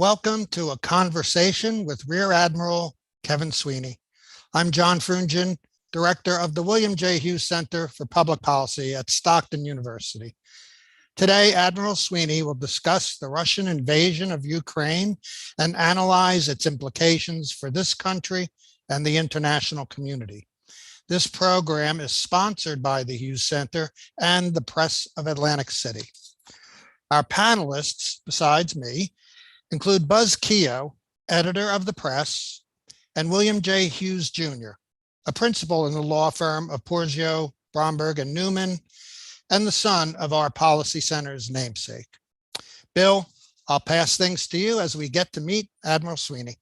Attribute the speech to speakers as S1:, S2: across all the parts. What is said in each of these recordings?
S1: Welcome to a conversation with Rear Admiral Kevin Sweeney. I'm John Frungen, Director of the William J. Hughes Center for Public Policy at Stockton University. Today, Admiral Sweeney will discuss the Russian invasion of Ukraine and analyze its implications for this country and the international community. This program is sponsored by the Hughes Center and the Press of Atlantic City. Our panelists, besides me, include Buzz Keogh, editor of the Press, and William J. Hughes Jr., a principal in the law firm of Porzio, Bromberg, and Newman, and the son of our Policy Center's namesake. Bill, I'll pass things to you as we get to meet Admiral Sweeney.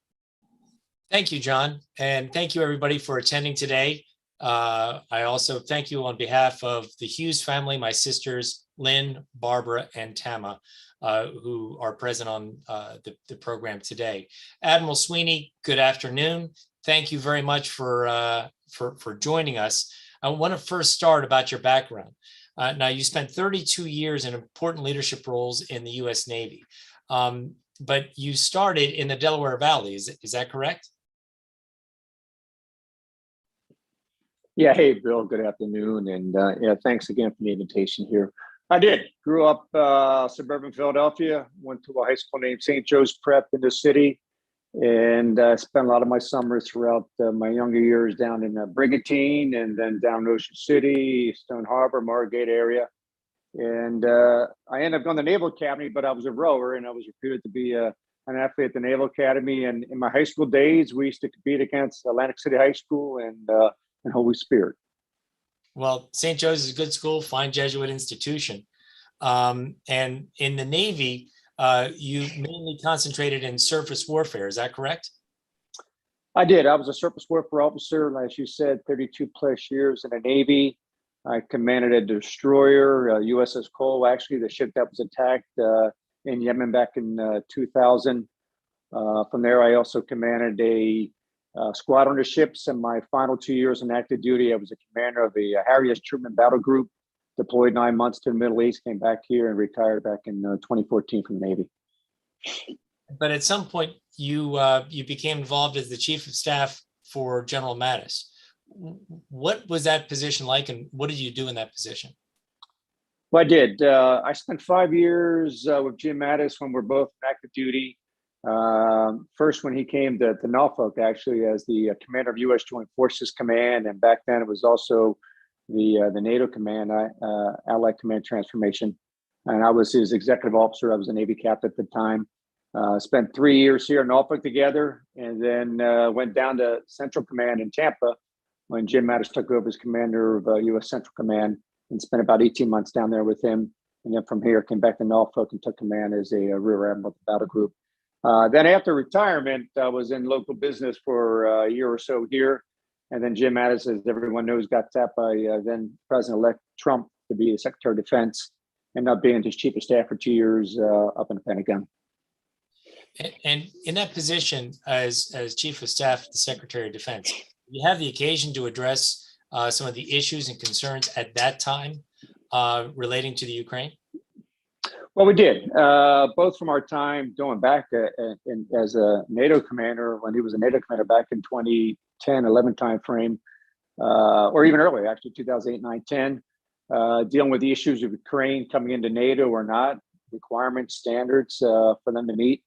S2: Thank you, John, and thank you everybody for attending today. I also thank you on behalf of the Hughes family, my sisters, Lynn, Barbara, and Tama, who are present on the program today. Admiral Sweeney, good afternoon. Thank you very much for joining us. I want to first start about your background. Now, you spent 32 years in important leadership roles in the U.S. Navy, but you started in the Delaware Valley. Is that correct?
S3: Yeah, hey, Bill, good afternoon. And yeah, thanks again for the invitation here. I did. Grew up suburban Philadelphia, went to a high school named St. Joe's Prep in the city, and spent a lot of my summers throughout my younger years down in Brigantine and then down in Ocean City, Stone Harbor, Margate area. And I ended up going to the Naval Academy, but I was a rower and I was recruited to be an athlete at the Naval Academy. And in my high school days, we used to compete against Atlantic City High School and Holy Spirit.
S2: Well, St. Joe's is a good school, fine Jesuit institution. And in the Navy, you mainly concentrated in surface warfare. Is that correct?
S3: I did. I was a surface warfare officer, as you said, 32 plus years in the Navy. I commanded a destroyer, USS Cole, actually the ship that was attacked in Yemen back in 2000. From there, I also commanded a squadron of ships. In my final 2 years in active duty, I was a commander of a Harry S. Truman battle group, deployed 9 months to the Middle East, came back here and retired back in 2014 from the Navy.
S2: But at some point, you became involved as the Chief of Staff for General Mattis. What was that position like, and what did you do in that position?
S3: Well, I did. I spent 5 years with Jim Mattis when we're both in active duty. First, when he came to Norfolk, actually, as the commander of U.S. Joint Forces Command, and back then it was also the NATO Command, Allied Command Transformation, and I was his executive officer. I was a Navy captain at the time. Spent 3 years here in Norfolk together, and then went down to Central Command in Tampa when Jim Mattis took over as commander of U.S. Central Command, and spent about 18 months down there with him. And then from here, came back to Norfolk and took command as a rear admiral of the battle group. Then after retirement, I was in local business for a year or so here. And then Jim Mattis, as everyone knows, got tapped by then President-elect Trump to be the Secretary of Defense, ended up being his Chief of Staff for 2 years up in the Pentagon.
S2: And in that position as Chief of Staff, the Secretary of Defense, you have the occasion to address some of the issues and concerns at that time relating to the Ukraine?
S3: Well, we did, both from our time going back as a NATO commander, when he was a NATO commander back in 2010, 11 timeframe, or even earlier, actually 2008, 9, 10, dealing with the issues of Ukraine coming into NATO or not, requirements, standards for them to meet.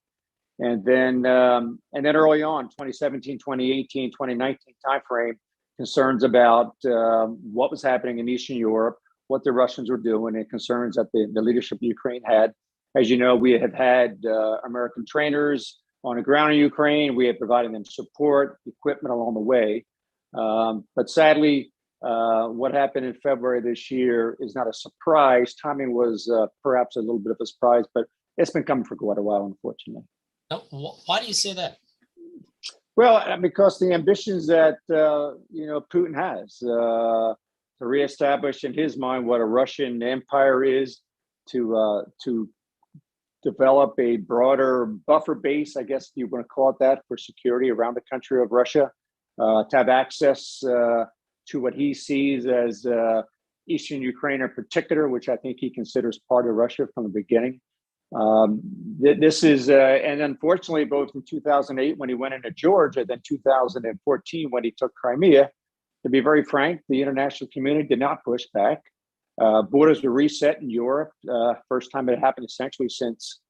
S3: And then early on, 2017, 2018, 2019 timeframe, concerns about what was happening in Eastern Europe, what the Russians were doing, and concerns that the leadership of Ukraine had. As you know, we have had American trainers on the ground in Ukraine. We have provided them support, equipment along the way. But sadly, what happened in February this year is not a surprise. Timing was perhaps a little bit of a surprise, but it's been coming for quite a while, unfortunately.
S2: Now, why do you say that?
S3: Well, because the ambitions that Putin has to reestablish in his mind what a Russian empire is, to develop a broader buffer base, I guess you want to call it that, for security around the country of Russia, to have access to what he sees as Eastern Ukraine in particular, which I think he considers part of Russia from the beginning. This is, and unfortunately, both in 2008 when he went into Georgia, then 2014 when he took Crimea, to be very frank, the international community did not push back. Borders were reset in Europe. First time it happened essentially since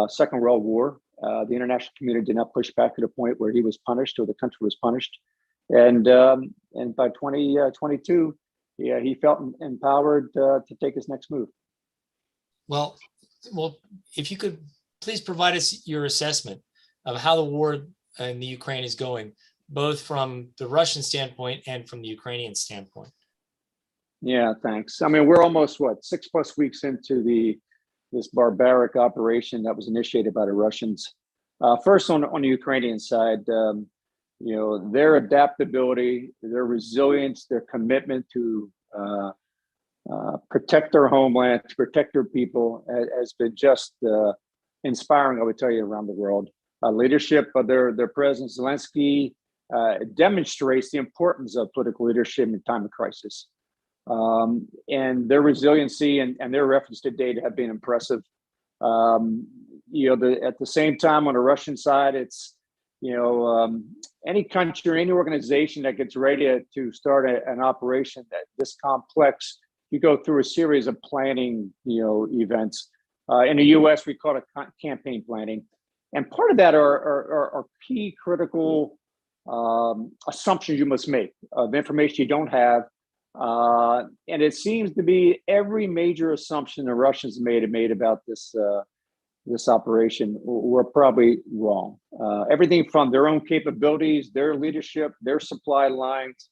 S3: Second World War. The international community did not push back to the point where he was punished or the country was punished. And by 2022, yeah, he felt empowered to take his next move.
S2: Well, if you could please provide us your assessment of how the war in the Ukraine is going, both from the Russian standpoint and from the Ukrainian standpoint.
S3: Yeah, thanks. I mean, we're almost 6+ weeks into this barbaric operation that was initiated by the Russians. First, on the Ukrainian side, their adaptability, their resilience, their commitment to protect their homeland, to protect their people, has been just inspiring, I would tell you, around the world. Leadership of their President Zelensky demonstrates the importance of political leadership in time of crisis. And their resiliency and their efforts to date have been impressive. At the same time, on the Russian side, it's any country or any organization that gets ready to start an operation that this complex, you go through a series of planning, events. In the U.S., we call it campaign planning, and part of that are key critical assumptions you must make of information you don't have. And it seems to be every major assumption the Russians made about this operation were probably wrong. Everything from their own capabilities, their leadership, their supply lines,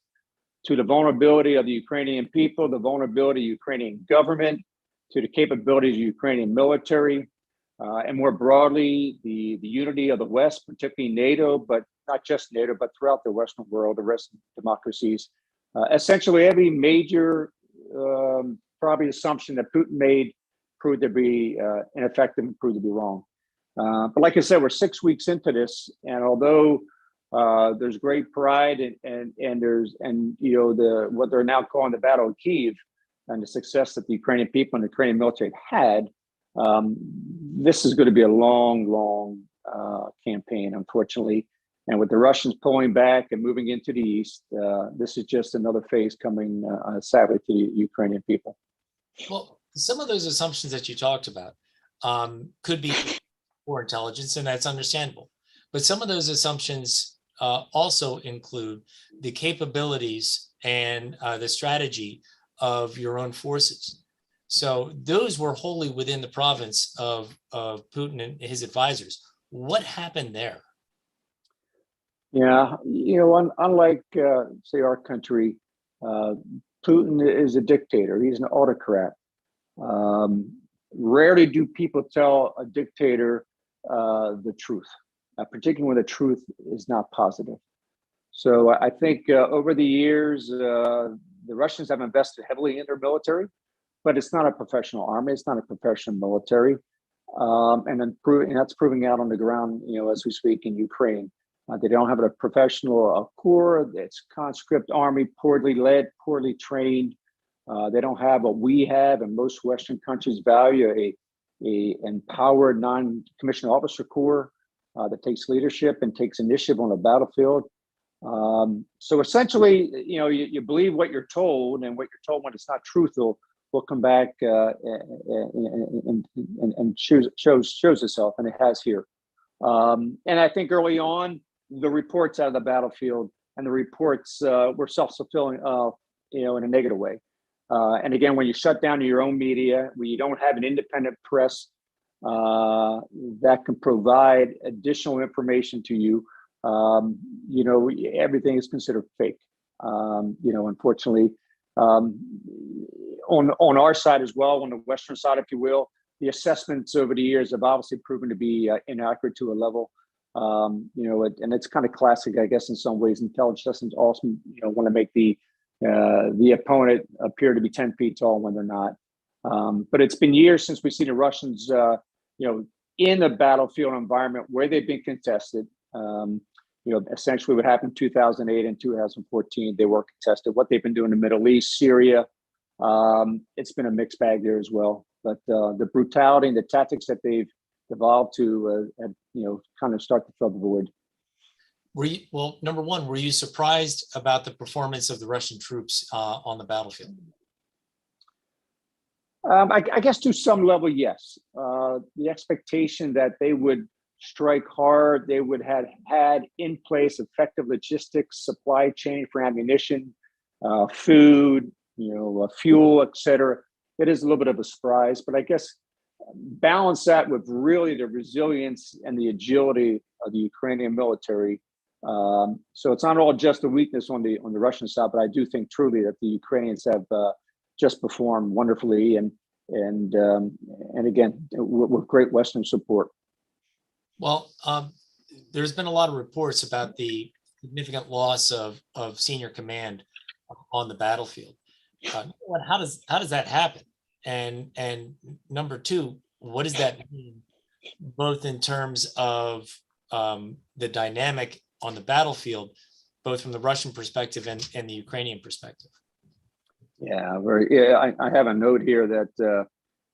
S3: to the vulnerability of the Ukrainian people, the vulnerability of the Ukrainian government, to the capabilities of the Ukrainian military, and more broadly, the unity of the West, particularly NATO, but not just NATO, but throughout the Western world, the rest of the democracies. Essentially, every major probably assumption that Putin made proved to be ineffective and proved to be wrong. But like I said, we're 6 weeks into this, and although there's great pride and what they're now calling the Battle of Kyiv and the success that the Ukrainian people and the Ukrainian military had, this is going to be a long campaign, unfortunately. And with the Russians pulling back and moving into the east, this is just another phase coming, sadly, to the Ukrainian people.
S2: Well, some of those assumptions that you talked about could be poor intelligence, and that's understandable. But some of those assumptions also include the capabilities and the strategy of your own forces. So those were wholly within the province of Putin and his advisors. What happened there?
S3: Yeah, unlike, say, our country, Putin is a dictator. He's an autocrat. Rarely do people tell a dictator the truth, particularly when the truth is not positive. So I think over the years, the Russians have invested heavily in their military, but it's not a professional army. It's not a professional military. And that's proving out on the ground, as we speak in Ukraine. They don't have a professional corps. It's conscript army, poorly led, poorly trained. They don't have what we have, and most Western countries value a empowered non-commissioned officer corps that takes leadership and takes initiative on the battlefield. So essentially, you believe what you're told, and what you're told when it's not truthful will come back and shows itself, and it has here. And I think early on, the reports out of the battlefield and the reports were self-fulfilling, in a negative way. And again, when you shut down your own media, when you don't have an independent press that can provide additional information to you, everything is considered fake. Unfortunately, on our side as well, on the Western side, if you will, the assessments over the years have obviously proven to be inaccurate to a level. And it's kind of classic, I guess, in some ways. Intelligence doesn't also, want to make the opponent appear to be 10 feet tall when they're not. But it's been years since we've seen the Russians, in a battlefield environment where they've been contested. Essentially what happened in 2008 and 2014, they were contested. What they've been doing in the Middle East, Syria, it's been a mixed bag there as well. but the brutality and the tactics that they've evolved to, have, kind of start to fill the void.
S2: Well, number one, were you surprised about the performance of the Russian troops on the battlefield?
S3: I guess to some level, yes. The expectation that they would strike hard, they would have had in place effective logistics, supply chain for ammunition, food, fuel, et cetera. It is a little bit of a surprise, but I guess balance that with really the resilience and the agility of the Ukrainian military. So it's not all just a weakness on the Russian side, but I do think truly that the Ukrainians have just performed wonderfully, and again with great Western support.
S2: Well, there's been a lot of reports about the significant loss of senior command on the battlefield. How does that happen? And number two, what does that mean, both in terms of the dynamic on the battlefield, both from the Russian perspective and the Ukrainian perspective?
S3: Yeah, I have a note here that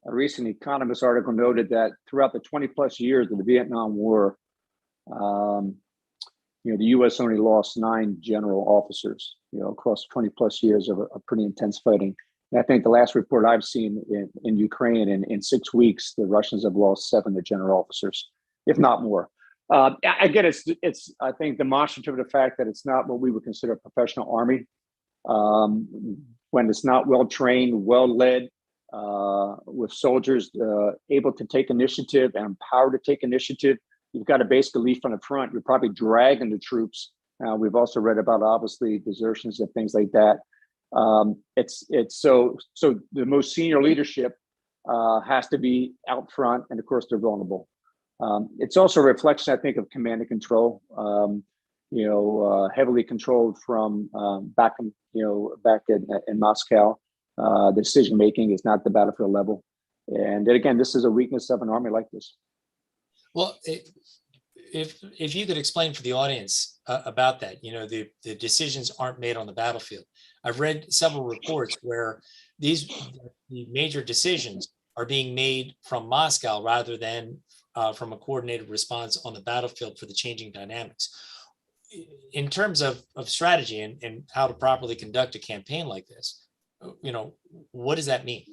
S3: a recent Economist article noted that throughout the 20 plus years of the Vietnam War, the U.S. only lost 9 general officers, across 20 plus years of a pretty intense fighting. And I think the last report I've seen in Ukraine, in 6 weeks, the Russians have lost 7 of the general officers, if not more. Again, it's I think demonstrative of the fact that it's not what we would consider a professional army. When it's not well trained, well led, with soldiers able to take initiative and empowered to take initiative, you've got a basically lead from the front. You're probably dragging the troops. We've also read about obviously desertions and things like that. It's so the most senior leadership has to be out front, and of course they're vulnerable. It's also a reflection, I think, of command and control. Heavily controlled from back in Moscow. Decision making is not the battlefield level, and then again, this is a weakness of an army like this.
S2: Well, if you could explain for the audience about that, the decisions aren't made on the battlefield. I've read several reports where the major decisions are being made from Moscow rather than from a coordinated response on the battlefield for the changing dynamics. In terms of strategy and how to properly conduct a campaign like this, what does that mean?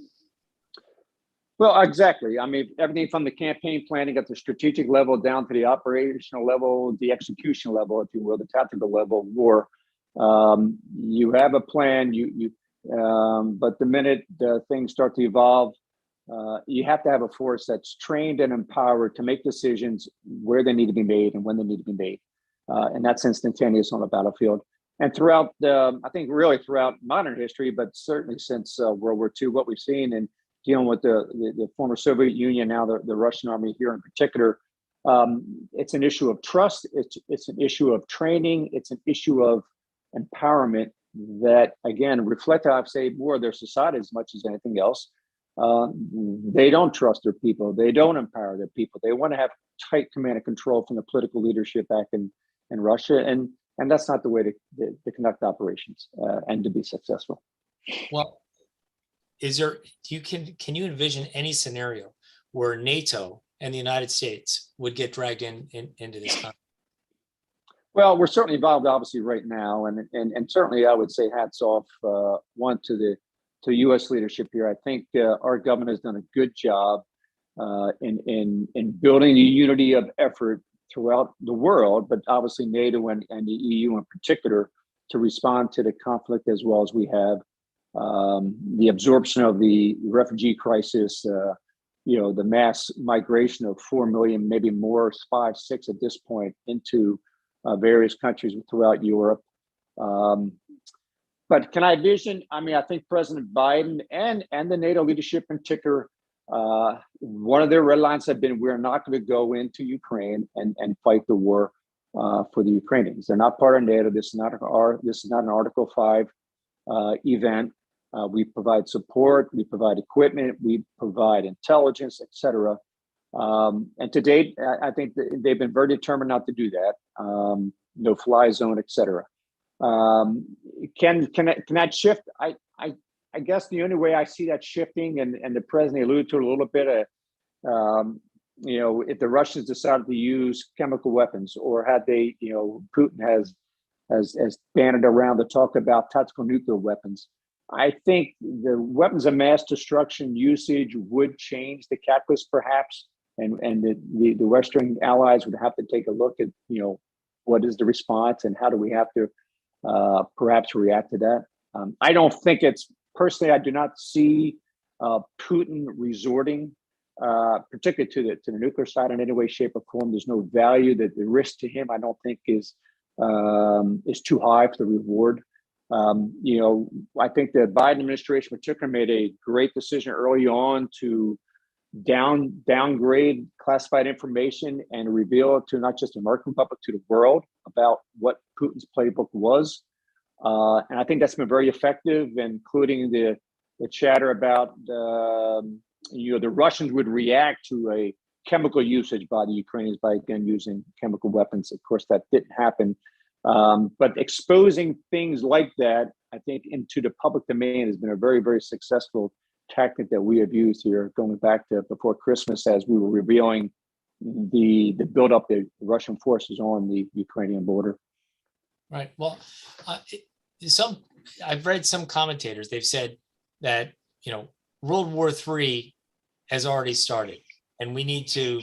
S3: Well, exactly. I mean, everything from the campaign planning at the strategic level down to the operational level, the execution level, if you will, the tactical level of war. You have a plan, but the minute things start to evolve, you have to have a force that's trained and empowered to make decisions where they need to be made and when they need to be made. And that's instantaneous on the battlefield. And throughout, I think really throughout modern history, but certainly since World War II, what we've seen in dealing with the former Soviet Union, now the Russian army here in particular, it's an issue of trust. It's an issue of training. It's an issue of empowerment that, again, reflect, I'd say, more of their society as much as anything else. They don't trust their people. They don't empower their people. They want to have tight command and control from the political leadership back in Russia. And that's not the way to conduct operations and to be successful.
S2: Well, can you envision any scenario where NATO and the United States would get dragged into this conflict?
S3: Well, we're certainly involved, obviously, right now, and certainly I would say hats off one to the U.S. leadership here. I think our government has done a good job in building the unity of effort throughout the world, but obviously NATO and the EU in particular, to respond to the conflict as well as we have. The absorption of the refugee crisis, the mass migration of 4 million, maybe more, 5, 6 at this point, into various countries throughout Europe. But can I envision? I mean, I think President Biden and the NATO leadership in particular, one of their red lines have been, we're not going to go into Ukraine and fight the war for the Ukrainians. They're not part of NATO. This is not an Article 5 event. We provide support, we provide equipment, we provide intelligence, et cetera. And to date, I think they've been very determined not to do that. No fly zone, et cetera. Can that shift? I I guess the only way I see that shifting, and the president alluded to it a little bit, if the Russians decided to use chemical weapons, or had they, Putin has banded around to talk about tactical nuclear weapons. I think the weapons of mass destruction usage would change the calculus, perhaps, and the Western allies would have to take a look at, what is the response and how do we have to perhaps react to that. I don't think personally, I do not see Putin resorting, particularly to the nuclear side in any way, shape, or form. There's no value. That the risk to him, I don't think, is too high for the reward. I think the Biden administration, in particular, made a great decision early on to downgrade classified information and reveal to not just the American public, to the world, about what Putin's playbook was. And I think that's been very effective, including the chatter about the Russians would react to a chemical usage by the Ukrainians by, again, using chemical weapons. Of course, that didn't happen. But exposing things like that, I think, into the public domain has been a very, very successful tactic that we have used here, going back to before Christmas, as we were revealing the buildup of Russian forces on the Ukrainian border.
S2: Right. Well, I've read some commentators. They've said that World War III has already started, and we need to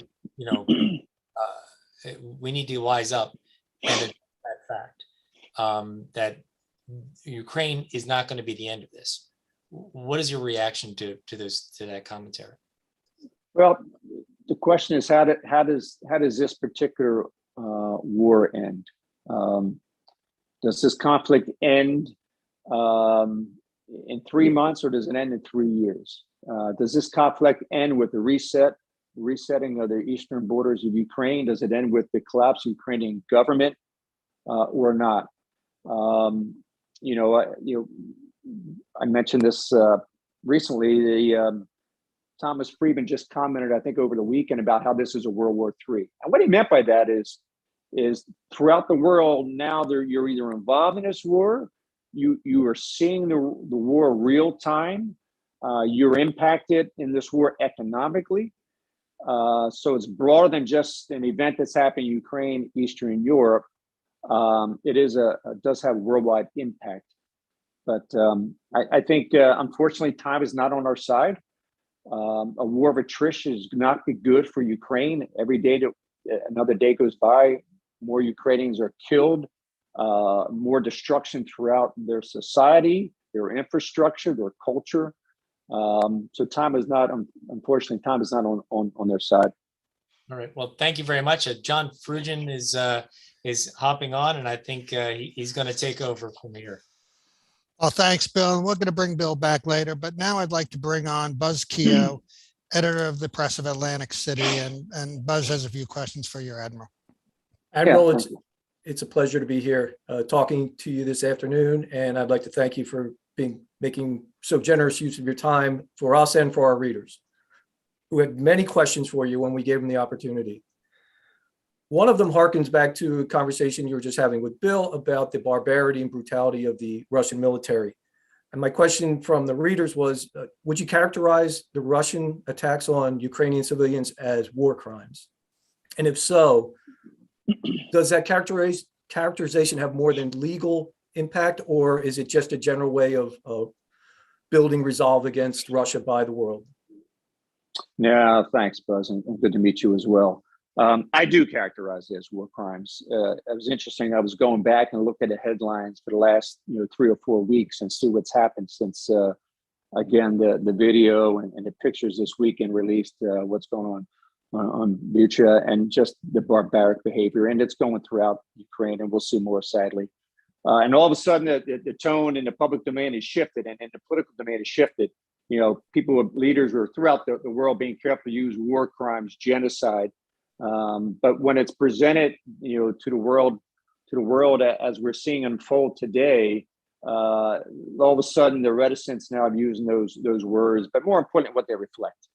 S2: wise up and that fact that Ukraine is not going to be the end of this. What is your reaction to that commentary?
S3: Well, the question is, how does this particular war end? Does this conflict end in 3 months, or does it end in 3 years? Does this conflict end with the resetting of the eastern borders of Ukraine? Does it end with the collapse of the Ukrainian government, or not? I mentioned this recently. Thomas Friedman just commented, I think, over the weekend about how this is a World War III. And what he meant by that is throughout the world now, you're either involved in this war, you are seeing the war real time, you're impacted in this war economically. So it's broader than just an event that's happening in Ukraine, Eastern Europe. It does have worldwide impact. But I think, unfortunately, time is not on our side. A war of attrition is not be good for Ukraine. Every day another day goes by, more Ukrainians are killed, more destruction throughout their society, their infrastructure, their culture. So time is not, unfortunately, on their side.
S2: All right. Well, thank you very much. John Frugen is hopping on, and I think he's going to take over from here.
S1: Well, thanks, Bill. And we're going to bring Bill back later, but now I'd like to bring on Buzz Keogh, editor of the Press of Atlantic City. And Buzz has a few questions for your Admiral.
S4: Admiral, it's a pleasure to be here talking to you this afternoon. And I'd like to thank you for making so generous use of your time for us and for our readers, who had many questions for you when we gave them the opportunity. One of them harkens back to a conversation you were just having with Bill about the barbarity and brutality of the Russian military. And my question from the readers was, would you characterize the Russian attacks on Ukrainian civilians as war crimes? And if so, does that characterization have more than legal impact, or is it just a general way of building resolve against Russia by the world?
S3: Yeah, thanks, Buzz, and good to meet you as well. I do characterize it as war crimes. It was interesting. I was going back and looked at the headlines for the last 3 or 4 weeks and see what's happened since, again, the video and the pictures this weekend released, what's going on Bucha, and just the barbaric behavior. And it's going throughout Ukraine, and we'll see more, sadly. And all of a sudden, the tone in the public domain is shifted, and the political domain is shifted. People, leaders are throughout the world being careful to use war crimes, genocide. But when it's presented, to the world as we're seeing unfold today, all of a sudden the reticence now of using those words, but more importantly, what they reflect.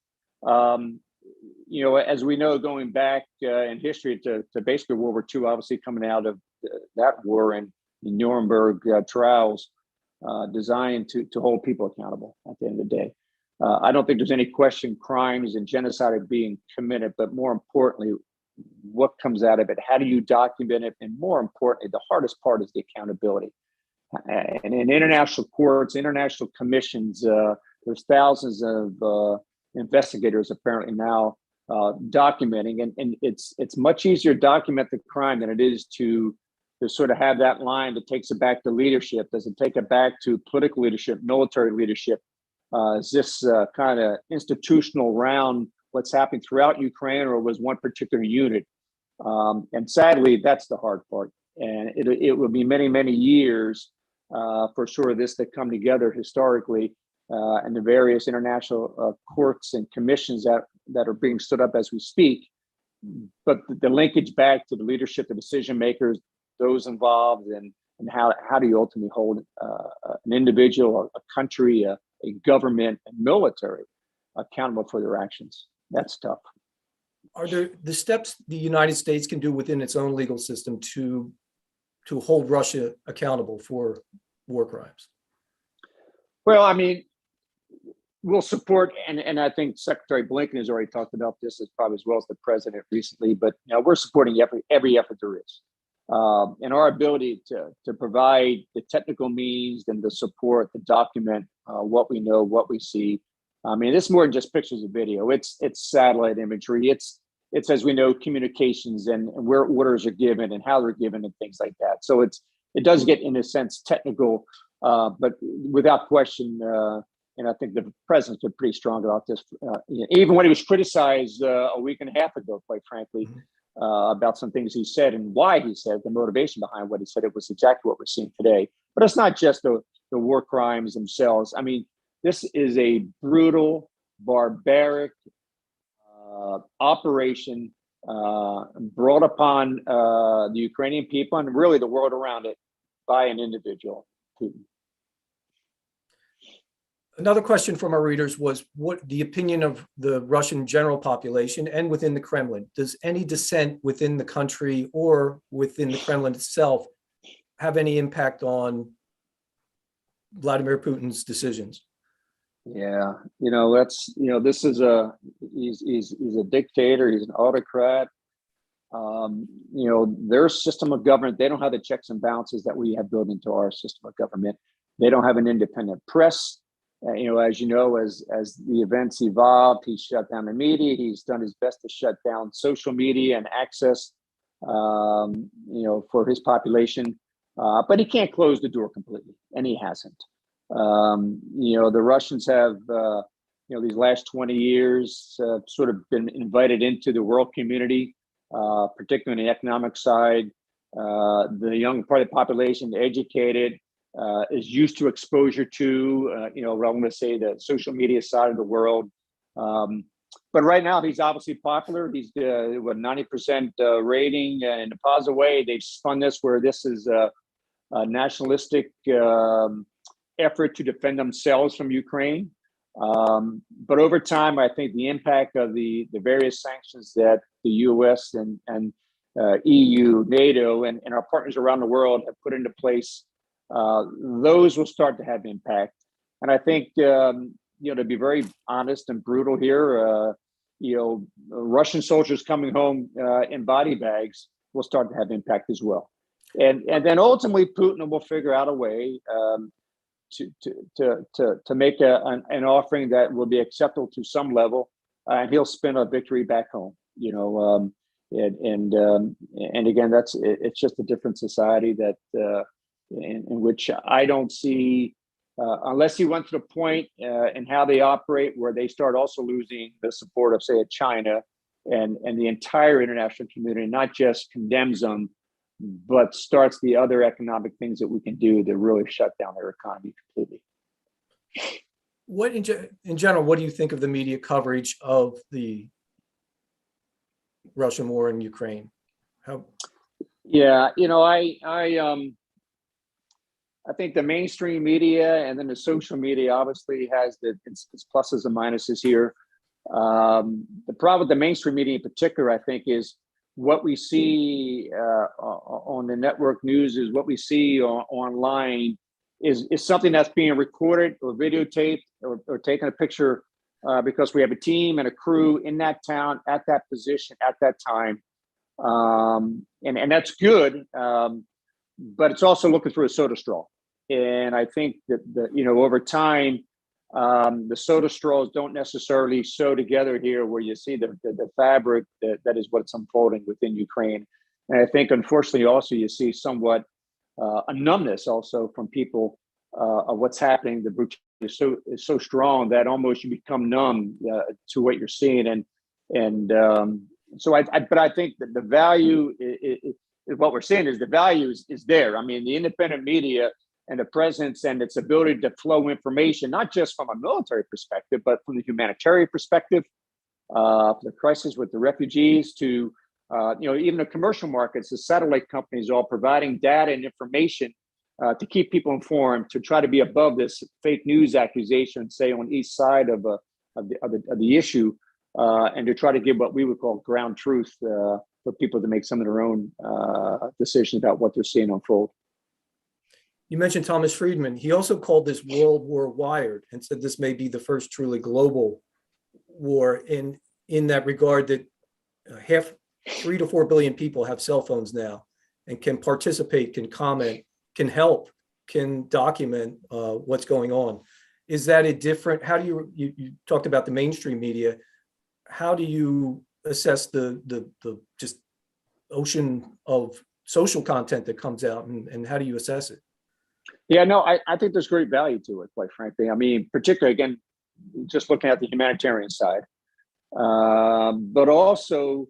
S3: As we know, going back in history to basically World War II, obviously coming out of that war and the Nuremberg trials, designed to hold people accountable at the end of the day. I don't think there's any question crimes and genocide are being committed, but more importantly, what comes out of it? How do you document it? And more importantly, the hardest part is the accountability. And in international courts, international commissions, there's thousands of investigators apparently now documenting, and it's much easier to document the crime than it is to sort of have that line that takes it back to leadership. Does it take it back to political leadership, military leadership? Is this kind of institutional around what's happening throughout Ukraine, or was one particular unit? And sadly, that's the hard part. And it will be many, many years for sure this to come together historically, and the various international courts and commissions that are being stood up as we speak. But the linkage back to the leadership, the decision makers, those involved, and how do you ultimately hold an individual, a country, a government, and military accountable for their actions? That's tough.
S4: Are there the steps the United States can do within its own legal system to hold Russia accountable for war crimes?
S3: Well, I mean, we'll support, and I think Secretary Blinken has already talked about this as probably as well as the president recently, but we're supporting every effort there is. And our ability to provide the technical means and the support to document what we know, what we see. I mean, it's more than just pictures and video. It's satellite imagery. It's as we know, communications and where orders are given and how they're given and things like that. So it does get, in a sense, technical, but without question. And I think the president's been pretty strong about this, even when he was criticized a week and a half ago, quite frankly. About some things he said and why he said, the motivation behind what he said. It was exactly what we're seeing today. But it's not just the war crimes themselves. I mean, this is a brutal, barbaric operation brought upon the Ukrainian people and really the world around it by an individual, Putin.
S4: Another question from our readers was what the opinion of the Russian general population and within the Kremlin. Does any dissent within the country or within the Kremlin itself have any impact on Vladimir Putin's decisions?
S3: Yeah, this is he's a dictator. He's an autocrat. Their system of government, they don't have the checks and balances that we have built into our system of government. They don't have an independent press. As the events evolved, he shut down the media. He's done his best to shut down social media and access, for his population. But he can't close the door completely, and he hasn't. The Russians have, these last 20 years, sort of been invited into the world community, particularly on the economic side. The young part of the population, educated, is used to exposure to, I'm going to say the social media side of the world. But right now, he's obviously popular. He's 90% rating, and in a positive way. They've spun this where this is a nationalistic effort to defend themselves from Ukraine. But over time, I think the impact of the various sanctions that the U.S. and EU, NATO, and our partners around the world have put into place, those will start to have impact. And I think, to be very honest and brutal here, Russian soldiers coming home in body bags will start to have impact as well. And then ultimately, Putin will figure out a way to make an offering that will be acceptable to some level, and he'll spin a victory back home. And again, it's just a different society that. In which I don't see, unless you went to the point in how they operate where they start also losing the support of, say, China and the entire international community, not just condemns them, but starts the other economic things that we can do to really shut down their economy completely.
S4: What in general, what do you think of the media coverage of the Russian war in Ukraine?
S3: Yeah, I think the mainstream media and then the social media obviously has its pluses and minuses here. The problem with the mainstream media in particular, I think, is what we see on the network news is what we see online is something that's being recorded or videotaped or taken a picture because we have a team and a crew in that town at that position at that time. And that's good. But it's also looking through a soda straw. And I think that over time, the soda straws don't necessarily sew together here where you see the fabric that is what's unfolding within Ukraine. And I think, unfortunately, also you see somewhat a numbness also from people of what's happening. The brutality is so strong that almost you become numb to what you're seeing. So I think that the value is what we're seeing is the value is there. I mean, the independent media and the presence and its ability to flow information, not just from a military perspective, but from the humanitarian perspective, the crisis with the refugees to, even the commercial markets, the satellite companies all providing data and information to keep people informed, to try to be above this fake news accusation, say on each side of the issue, and to try to give what we would call ground truth for people to make some of their own decisions about what they're seeing unfold.
S4: You mentioned Thomas Friedman. He also called this World War Wired and said this may be the first truly global war in that regard, that 3 to 4 billion people have cell phones now and can participate, can comment, can help, can document what's going on. Is that a different, how do you talked about the mainstream media, how do you assess the just ocean of social content that comes out, and how do you assess it?
S3: Yeah, no, I think there's great value to it, quite frankly. I mean, particularly, again, just looking at the humanitarian side, but also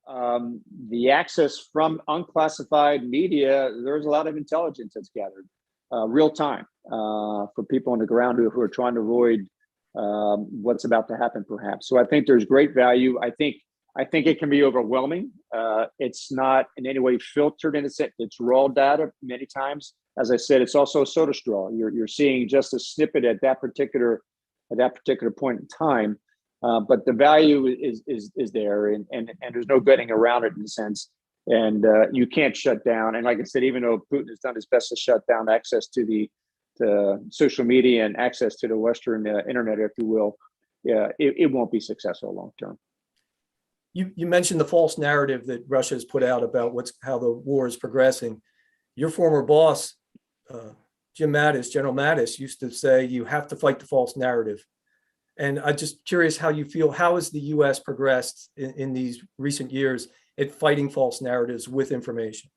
S3: the access from unclassified media. There's a lot of intelligence that's gathered real time for people on the ground who are trying to avoid what's about to happen, perhaps. So I think there's great value. I think it can be overwhelming. It's not in any way filtered in a sense. It's raw data many times. As I said, it's also a soda straw. You're seeing just a snippet at that particular point in time, but the value is there, and there's no getting around it in a sense. And you can't shut down. And like I said, even though Putin has done his best to shut down access to the social media and access to the Western internet, if you will, yeah, it won't be successful long term.
S4: You mentioned the false narrative that Russia has put out about how the war is progressing. Your former boss, General Mattis, used to say you have to fight the false narrative. And I'm just curious how you feel. How has the U.S. progressed in these recent years at fighting false narratives with information?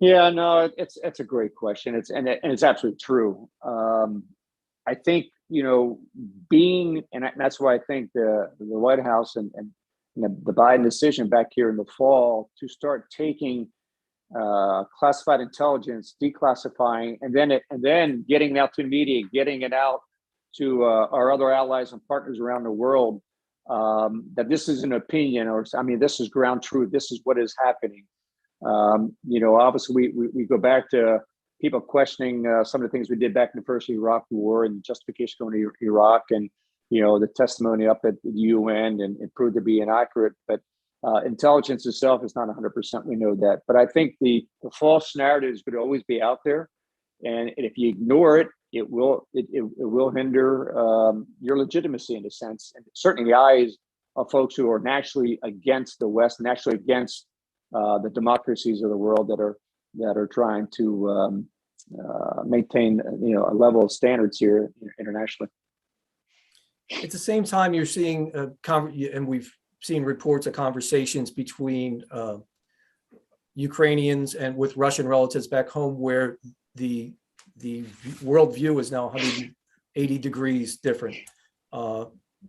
S3: Yeah, no, it's a great question. It's absolutely true. I think that's why I think the White House and the Biden decision back here in the fall to start taking classified intelligence, declassifying, and then getting it out to the media, getting it out to our other allies and partners around the world, that this is an opinion, this is ground truth. This is what is happening. Obviously we go back to people questioning some of the things we did back in the first Iraq war and justification going to Iraq, and the testimony up at the UN and it proved to be inaccurate. But intelligence itself is not 100%. We know that. But I think the false narrative is going to always be out there, and if you ignore it, it will hinder your legitimacy in a sense, and certainly the eyes of folks who are naturally against the West, naturally against the democracies of the world that are trying to maintain a level of standards here internationally.
S4: At the same time, you're seeing and we've seen reports of conversations between Ukrainians and with Russian relatives back home, where the worldview is now 180 degrees different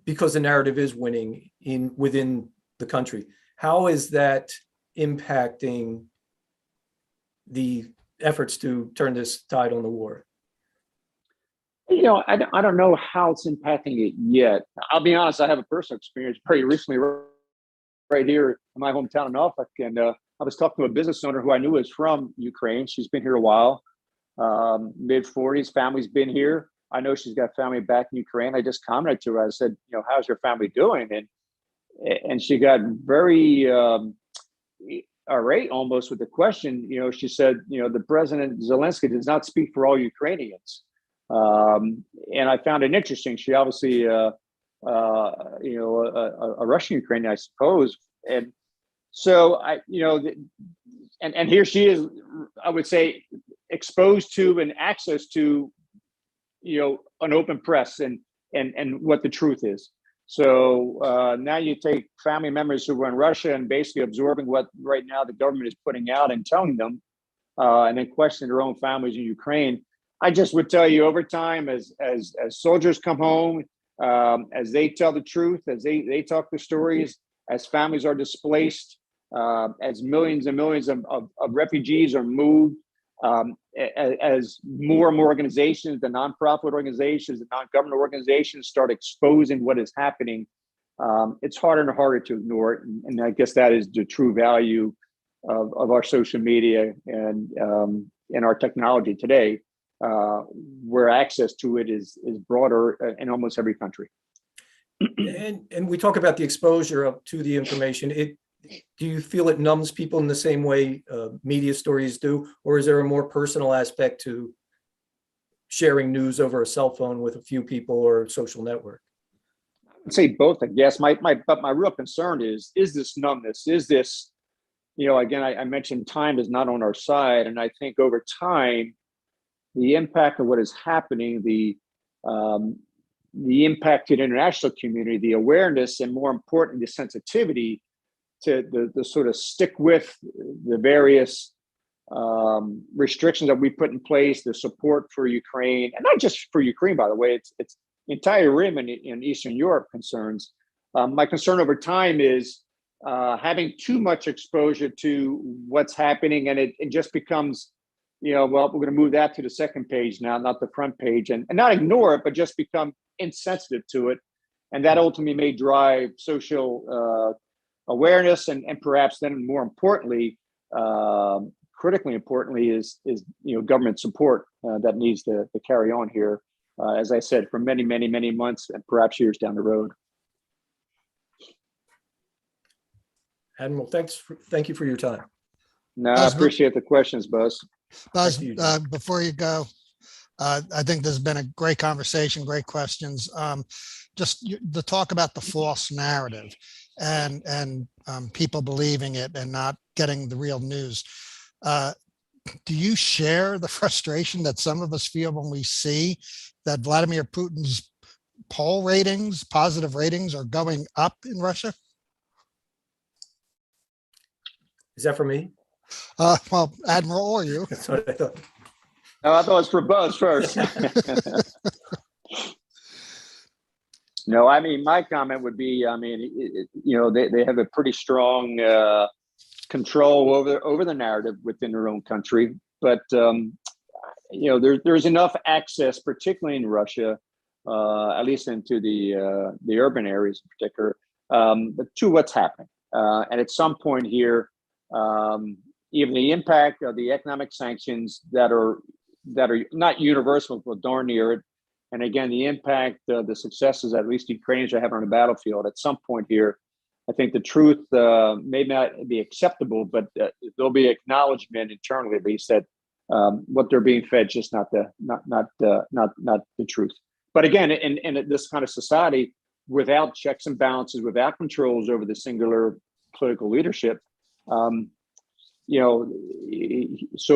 S4: because the narrative is winning within the country. How is that impacting the efforts to turn this tide on the war?
S3: I don't know how it's impacting it yet. I'll be honest, I have a personal experience very recently right here in my hometown of Norfolk. And I was talking to a business owner who I knew was from Ukraine. She's been here a while, mid-40s, family's been here. I know she's got family back in Ukraine. I just commented to her, I said, how's your family doing? And she got very, irate almost with the question. She said, the President Zelensky does not speak for all Ukrainians. And I found it interesting. She obviously, a Russian Ukrainian, I suppose. And so and here she is, I would say, exposed to and access to, an open press and what the truth is. So now you take family members who were in Russia and basically absorbing what right now the government is putting out and telling them, and then questioning their own families in Ukraine. I just would tell you, over time, as soldiers come home, as they tell the truth, as they talk the stories, as families are displaced, as millions and millions of refugees are moved, as more and more organizations, the nonprofit organizations, the non-government organizations start exposing what is happening, it's harder and harder to ignore it. And I guess that is the true value of our social media and our technology today, where access to it is broader in almost every country.
S4: And we talk about the exposure to the information. Do you feel it numbs people in the same way media stories do, or is there a more personal aspect to sharing news over a cell phone with a few people or a social network?
S3: I'd say both, I guess. But my real concern is this numbness? Is this, again, I mentioned time is not on our side, and I think over time, the impact of what is happening, the impact to the international community, the awareness, and more important, the sensitivity to the sort of stick with the various restrictions that we put in place, the support for Ukraine, and not just for Ukraine, by the way, it's the entire rim in Eastern Europe concerns. My concern over time is having too much exposure to what's happening, and it just becomes, well, we're going to move that to the second page now, not the front page, and not ignore it, but just become insensitive to it. And that ultimately may drive social awareness, and perhaps then more importantly, critically importantly, is government support that needs to carry on here, as I said, for many, many, many months and perhaps years down the road.
S4: Admiral, thank you for your time.
S3: No, I appreciate the questions, Buzz.
S1: Buzz, before you go, I think there's been a great conversation, great questions. Just the talk about the false narrative and people believing it and not getting the real news. Do you share the frustration that some of us feel when we see that Vladimir Putin's poll ratings, positive ratings, are going up in Russia?
S4: Is that for me?
S1: Well, Admiral, or you.
S4: That's what I thought.
S3: No, I thought it was for Buzz first. No, I mean, my comment would be, I mean, they have a pretty strong control over the narrative within their own country. But, there's enough access, particularly in Russia, at least into the urban areas in particular, but to what's happening. And at some point here, even the impact of the economic sanctions that are not universal, but darn near it. And again, the impact of the successes, at least Ukrainians are having on the battlefield. At some point here, I think the truth may not be acceptable, but there'll be acknowledgement internally, at least, that what they're being fed just not the truth. But again, in this kind of society, without checks and balances, without controls over the singular political leadership, so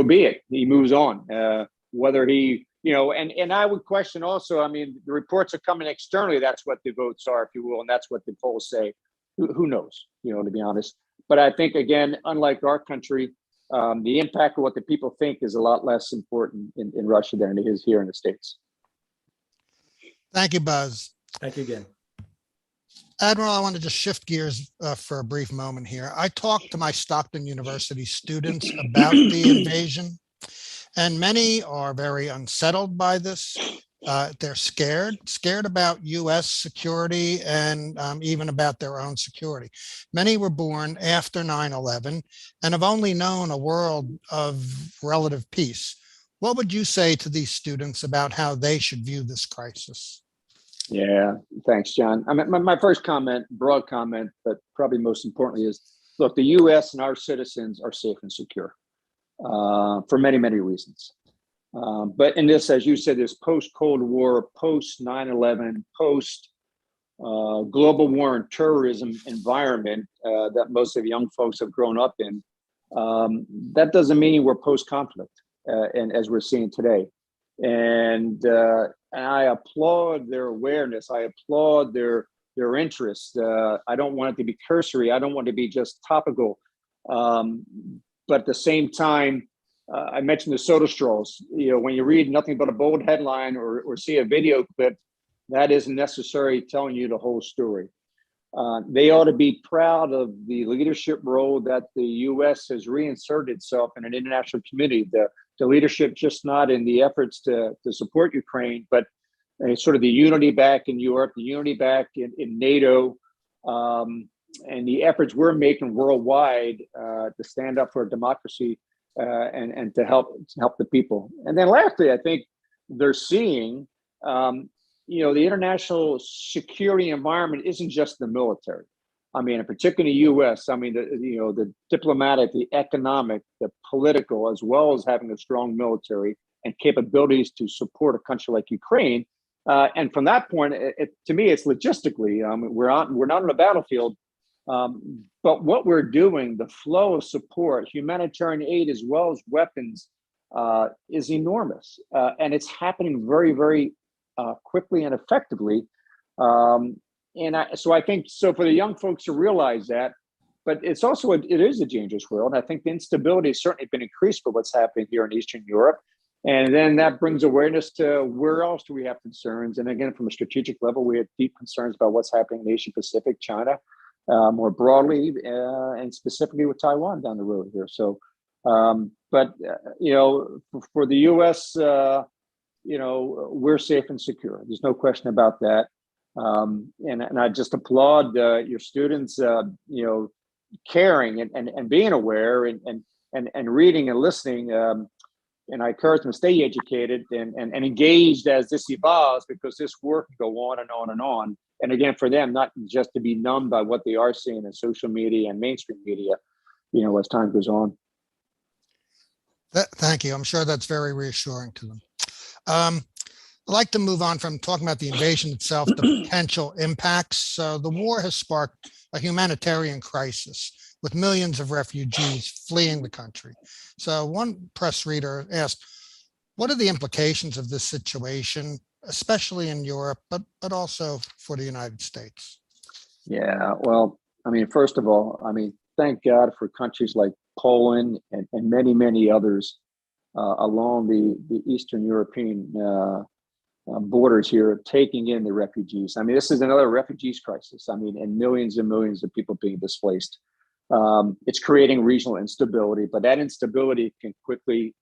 S3: be it. He moves on. Whether he, and I would question also, I mean, the reports are coming externally. That's what the votes are, if you will, and that's what the polls say. Who knows, to be honest. But I think, again, unlike our country, the impact of what the people think is a lot less important in Russia than it is here in the States.
S1: Thank you, Buzz.
S4: Thank you again.
S1: Admiral, I want to just shift gears for a brief moment here. I talked to my Stockton University students about the invasion, and many are very unsettled by this. They're scared about U.S. security and even about their own security. Many were born after 9/11 and have only known a world of relative peace. What would you say to these students about how they should view this crisis?
S3: Yeah, thanks, John. I mean, my first comment, broad comment, but probably most importantly, is look, the U.S. and our citizens are safe and secure for many, many reasons. But in this, as you said, this post-Cold War, post-9/11, post-global war and terrorism environment that most of the young folks have grown up in, that doesn't mean we're post-conflict, and as we're seeing today. And I applaud their awareness. I applaud their interest. I don't want it to be cursory. I don't want it to be just topical. But at the same time, I mentioned the soda straws. You know, when you read nothing but a bold headline or see a video clip, that isn't necessarily telling you the whole story. They ought to be proud of the leadership role that the U.S. has reinserted itself in an international community. The leadership, just not in the efforts to support Ukraine, but sort of the unity back in Europe, the unity back in NATO, and the efforts we're making worldwide to stand up for democracy and to help the people. And then lastly, I think they're seeing, the international security environment isn't just the military. I mean, in particular, the U.S. I mean, the diplomatic, the economic, the political, as well as having a strong military and capabilities to support a country like Ukraine. And from that point, to me, it's logistically. We're not on a battlefield, but what we're doing, the flow of support, humanitarian aid as well as weapons, is enormous, and it's happening very, very quickly and effectively. So I think for the young folks to realize that, but it is a dangerous world. And I think the instability has certainly been increased for what's happening here in Eastern Europe. And then that brings awareness to where else do we have concerns. And again, from a strategic level, we have deep concerns about what's happening in Asia Pacific, China, more broadly, and specifically with Taiwan down the road here. So, for the U.S., we're safe and secure. There's no question about that. And I just applaud your students, caring and being aware and reading and listening. And I encourage them to stay educated and engaged as this evolves, because this work can go on and on and on. And again, for them, not just to be numbed by what they are seeing in social media and mainstream media, as time goes on.
S1: Thank you. I'm sure that's very reassuring to them. I'd like to move on from talking about the invasion itself to potential impacts. So the war has sparked a humanitarian crisis with millions of refugees fleeing the country. So one press reader asked, what are the implications of this situation, especially in Europe, but also for the United States?
S3: Yeah, well, I mean, first of all, thank God for countries like Poland and many, many others along the Eastern European borders here, taking in the refugees. I mean, this is another refugees crisis. I mean, and millions of people being displaced. It's creating regional instability, but that instability can quickly,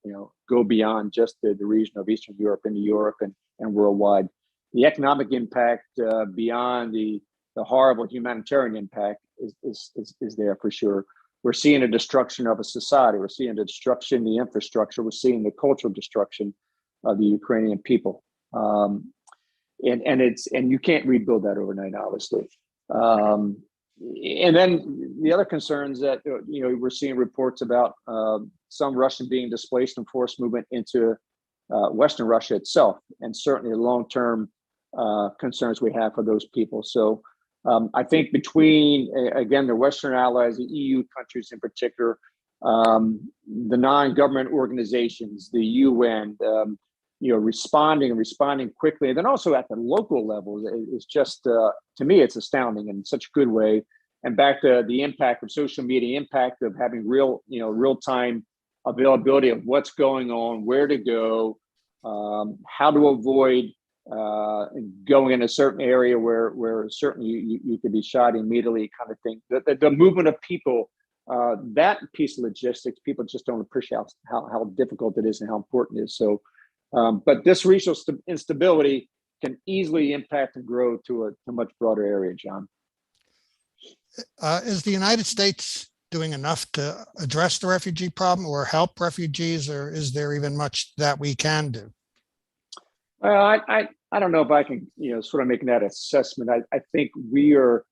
S3: go beyond just the region of Eastern Europe into Europe and worldwide. The economic impact beyond the horrible humanitarian impact is there for sure. We're seeing a destruction of a society. We're seeing the destruction of the infrastructure. We're seeing the cultural destruction of the Ukrainian people. And you can't rebuild that overnight, obviously. And then the other concerns that, we're seeing reports about some Russian being displaced and forced movement into Western Russia itself, and certainly the long-term concerns we have for those people. So I think between, again, the Western allies, the EU countries in particular, the non-government organizations, the UN, responding quickly. And then also at the local level, it's just, to me, it's astounding in such a good way. And back to the impact of social media, impact of having real-time availability of what's going on, where to go, how to avoid going in a certain area where certainly you could be shot immediately, kind of thing. The movement of people, that piece of logistics, people just don't appreciate how difficult it is and how important it is. So, but this regional instability can easily impact and grow to a much broader area, John.
S1: Is the United States doing enough to address the refugee problem or help refugees, or is there even much that we can do?
S3: Well, I don't know if I can, sort of making that assessment. I think we are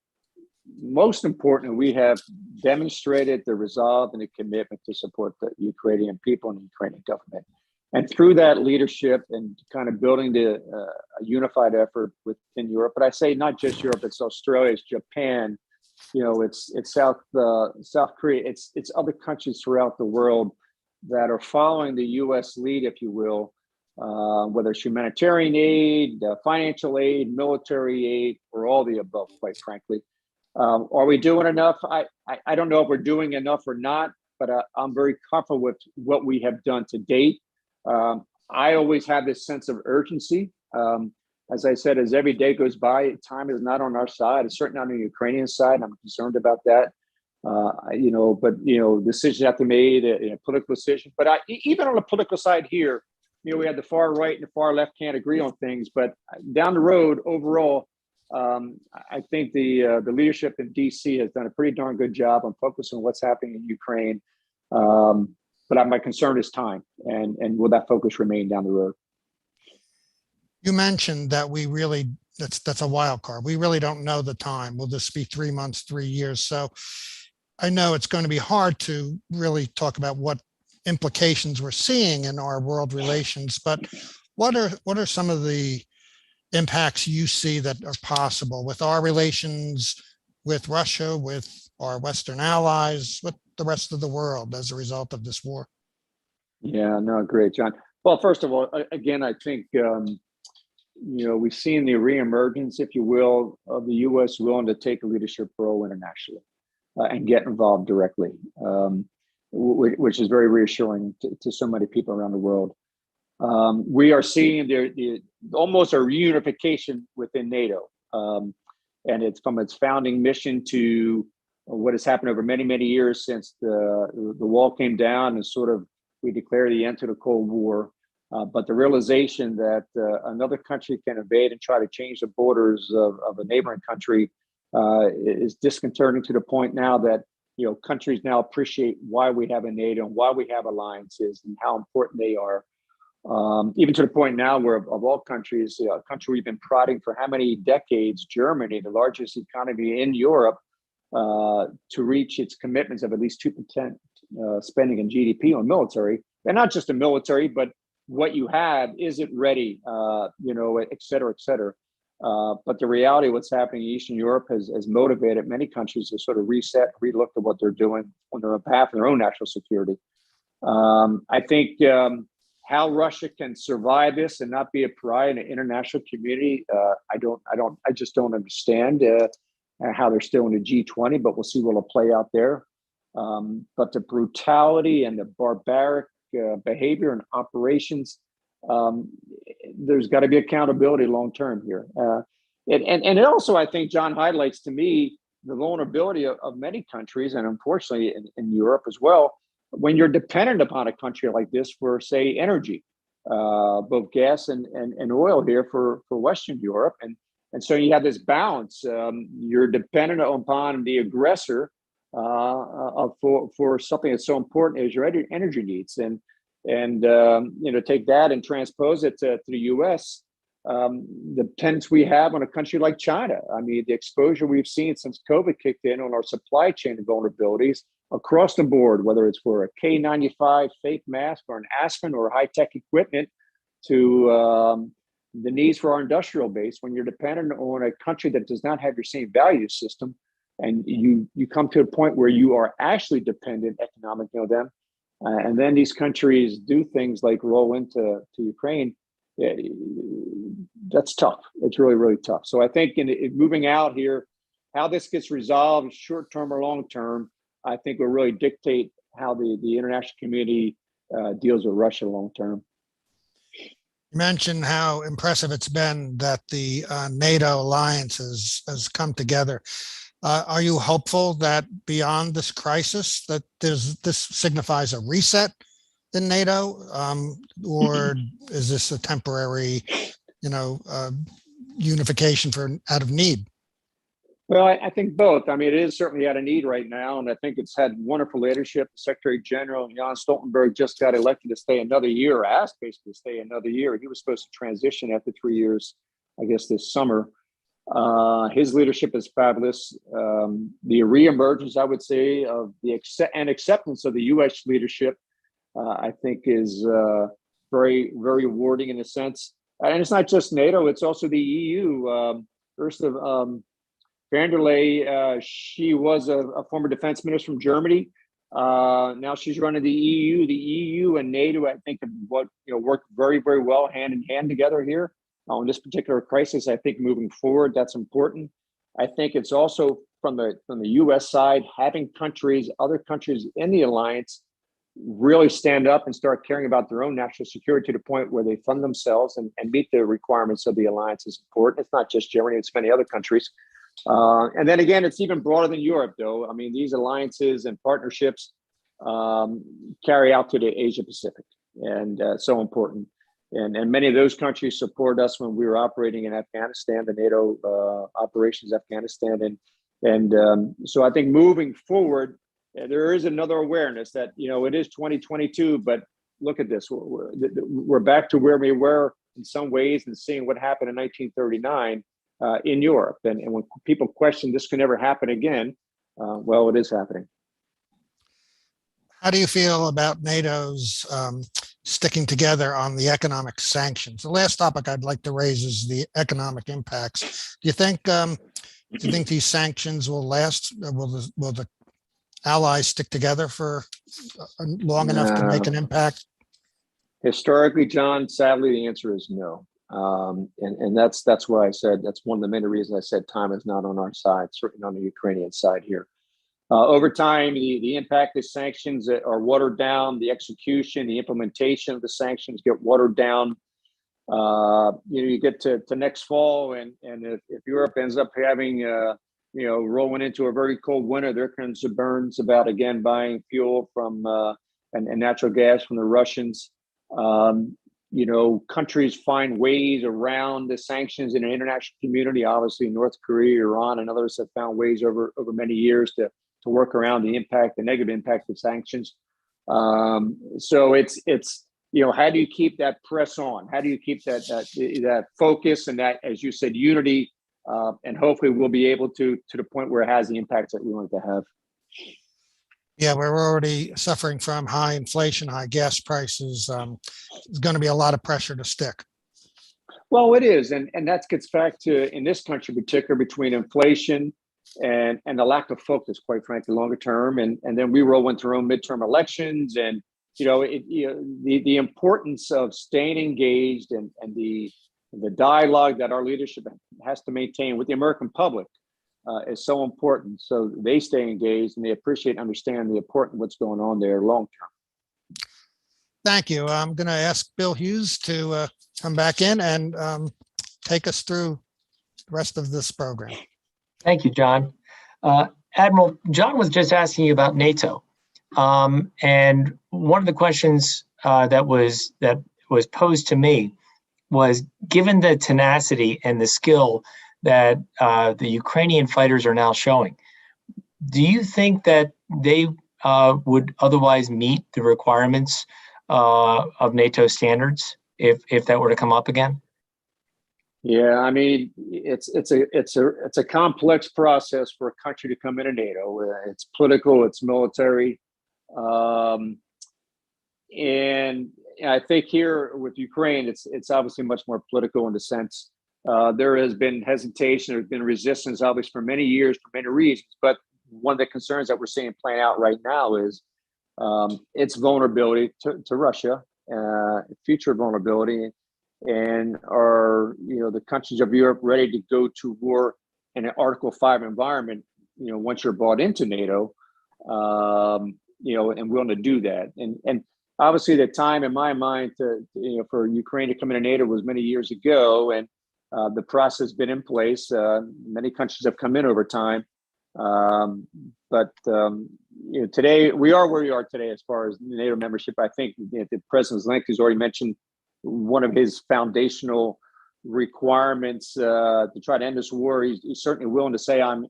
S3: most important, we have demonstrated the resolve and the commitment to support the Ukrainian people and the Ukrainian government. And through that leadership and kind of building a unified effort within Europe, but I say not just Europe, it's Australia, it's Japan, it's South Korea, it's other countries throughout the world that are following the U.S. lead, if you will, whether it's humanitarian aid, financial aid, military aid, or all the above, quite frankly. Are we doing enough? I don't know if we're doing enough or not, but I'm very comfortable with what we have done to date. I always have this sense of urgency. As I said, as every day goes by, time is not on our side. It's certainly not on the Ukrainian side. I'm concerned about that. Decisions have to be made in a political decision. But even on the political side here, we had the far right and the far left can't agree on things. But down the road, overall, I think the leadership in DC has done a pretty darn good job on focusing on what's happening in Ukraine. But my concern is time, and will that focus remain down the road?
S1: You mentioned that that's a wild card. We really don't know the time. Will this be 3 months, 3 years? So I know it's going to be hard to really talk about what implications we're seeing in our world relations, but what are some of the impacts you see that are possible with our relations with Russia, with our Western allies, with the rest of the world as a result of this war?
S3: Yeah, no, great, John. Well, first of all, again, I think, we've seen the reemergence, if you will, of the U.S. willing to take a leadership role internationally and get involved directly, which is very reassuring to so many people around the world. We are seeing almost a reunification within NATO, and it's from its founding mission to what has happened over many, many years since the wall came down and sort of we declared the end to the Cold War. But the realization that another country can invade and try to change the borders of a neighboring country is disconcerting to the point now that countries now appreciate why we have a NATO and why we have alliances and how important they are. Even to the point now where, of all countries, a country we've been prodding for how many decades, Germany, the largest economy in Europe, to reach its commitments of at least 2% spending in GDP on military, and not just the military, but what you have, is it ready, et cetera, et cetera. But the reality of what's happening in Eastern Europe has motivated many countries to sort of reset, relook at what they're doing on their behalf of their own national security. I think how Russia can survive this and not be a pariah in the international community, I just don't understand how they're still in the G20, but we'll see what will play out there. But the brutality and the barbaric behavior and operations, there's got to be accountability long term here. And it also, I think, John, highlights to me the vulnerability of many countries, and unfortunately in Europe as well, when you're dependent upon a country like this for, say, energy, both gas and oil here for Western Europe. And so you have this balance. You're dependent upon the aggressor for something that's so important as your energy needs. And take that and transpose it to the U.S., the dependence we have on a country like China. I mean, the exposure we've seen since COVID kicked in on our supply chain vulnerabilities across the board, whether it's for a K95 fake mask or an aspirin or high-tech equipment, to the needs for our industrial base. When you're dependent on a country that does not have your same value system, and you come to a point where you are actually dependent economically on them, and then these countries do things like roll into Ukraine, that's tough. It's really, really tough. So I think in moving out here, how this gets resolved, short term or long term, I think will really dictate how the international community deals with Russia long term.
S1: You mentioned how impressive it's been that the NATO alliance has come together. Are you hopeful that beyond this crisis that this signifies a reset in NATO, or is this a temporary, unification out of need?
S3: Well, I think both. I mean, it is certainly out of need right now, and I think it's had wonderful leadership. The Secretary General, Jens Stoltenberg, just got elected to stay another year, or asked basically to stay another year. He was supposed to transition after 3 years, I guess, this summer. His leadership is fabulous. The reemergence, I would say, of the acceptance of the U.S. leadership, I think, is very, very rewarding in a sense. And it's not just NATO; it's also the EU. Ursula von der Leyen, she was a former defense minister from Germany. Now she's running the EU. The EU and NATO, I think, have worked very, very well hand in hand together here on this particular crisis. I think moving forward, that's important. I think it's also from the U.S. side, having other countries in the alliance really stand up and start caring about their own national security to the point where they fund themselves and meet the requirements of the alliance is important. It's not just Germany, it's many other countries. And then again, it's even broader than Europe, though. I mean, these alliances and partnerships carry out to the Asia Pacific, and so important. And many of those countries support us when we were operating in Afghanistan, the NATO operations Afghanistan. And so I think moving forward, there is another awareness that, it is 2022, but look at this. We're back to where we were in some ways and seeing what happened in 1939 in Europe. And when people question this can never happen again, well, it is happening.
S1: How do you feel about NATO's sticking together on the economic sanctions? The last topic I'd like to raise is the economic impacts. Do you think these sanctions will last? Will the allies stick together for long enough to make an impact?
S3: Historically, John, sadly, the answer is no. And that's why I said that's one of the many reasons I said time is not on our side, certainly on the Ukrainian side here. Over time, the impact of sanctions are watered down. The execution, the implementation of the sanctions get watered down. You get to next fall, and if Europe ends up having rolling into a very cold winter, there are concerns about again buying fuel from and natural gas from the Russians. Countries find ways around the sanctions in an international community. Obviously, North Korea, Iran, and others have found ways over many years to work around the negative impact of sanctions. So it's how do you keep that press on? How do you keep that focus and that, as you said, unity? And hopefully we'll be able to the point where it has the impacts that we want it to have.
S1: Yeah, we're already suffering from high inflation, high gas prices. There's going to be a lot of pressure to stick.
S3: Well, it is. And that gets back to, in this country in particular, between inflation and the lack of focus, quite frankly, longer term. And then we roll into our own midterm elections. And, the importance of staying engaged and the dialogue that our leadership has to maintain with the American public is so important. So they stay engaged and they appreciate and understand the importance of what's going on there long term.
S1: Thank you. I'm going to ask Bill Hughes to come back in and take us through the rest of this program.
S5: Thank you, John. Admiral, John was just asking you about NATO. And one of the questions that was posed to me was, given the tenacity and the skill that the Ukrainian fighters are now showing, do you think that they would otherwise meet the requirements of NATO standards if that were to come up again?
S3: Yeah, I mean, it's a complex process for a country to come into NATO. It's political, it's military, and I think here with Ukraine, it's obviously much more political in the sense there has been hesitation, there's been resistance, obviously, for many years for many reasons. But one of the concerns that we're seeing playing out right now is its vulnerability to Russia, future vulnerability. And are the countries of Europe ready to go to war in an Article 5 environment? Once you're brought into NATO, and willing to do that. And obviously, the time in my mind for Ukraine to come into NATO was many years ago, and the process has been in place. Many countries have come in over time, but today we are where we are today as far as NATO membership. I think the President Zelensky has already mentioned one of his foundational requirements to try to end this war. He's certainly willing to say, I'm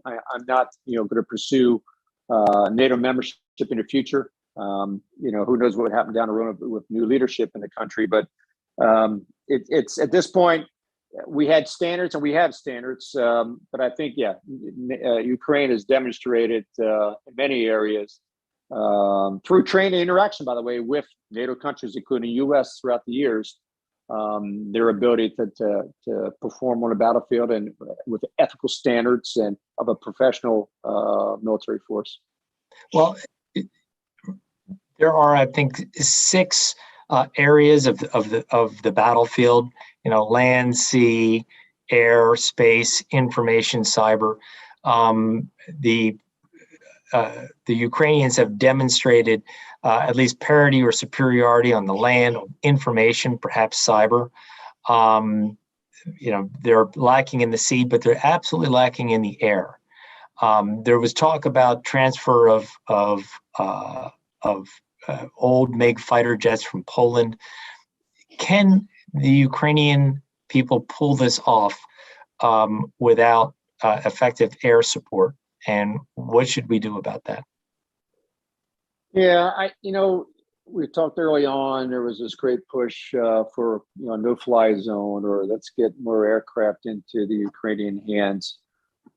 S3: not, going to pursue NATO membership in the future. Who knows what would happen down the road with new leadership in the country. But it's at this point, we had standards and we have standards, but I think, yeah, Ukraine has demonstrated in many areas through training and interaction, by the way, with NATO countries, including the U.S. throughout the years, their ability to perform on a battlefield and with ethical standards and of a professional military force.
S5: Well, there are, I think, 6 areas of the battlefield. Land, sea, air, space, information, cyber. The Ukrainians have demonstrated at least parity or superiority on the land, on information, perhaps cyber. They're lacking in the sea, but they're absolutely lacking in the air. There was talk about transfer of old MiG fighter jets from Poland. Can the Ukrainian people pull this off without effective air support? And what should we do about that?
S3: Yeah, we talked early on, there was this great push for no-fly zone, or let's get more aircraft into the Ukrainian hands.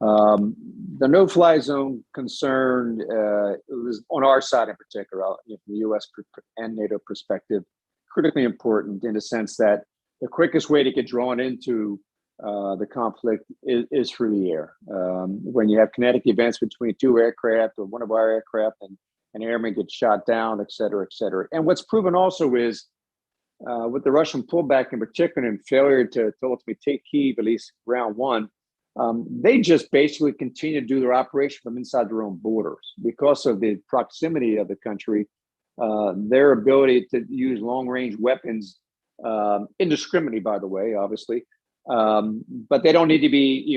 S3: The no-fly zone concern was on our side in particular, from the U.S. and NATO perspective, critically important in the sense that the quickest way to get drawn into the conflict is through the air. When you have kinetic events between 2 aircraft or one of our aircraft and an airman gets shot down, et cetera, et cetera. And what's proven also is with the Russian pullback in particular and failure to ultimately take Kyiv, at least round 1, they just basically continue to do their operation from inside their own borders because of the proximity of the country, their ability to use long-range weapons indiscriminately, by the way, obviously. But they don't need to be,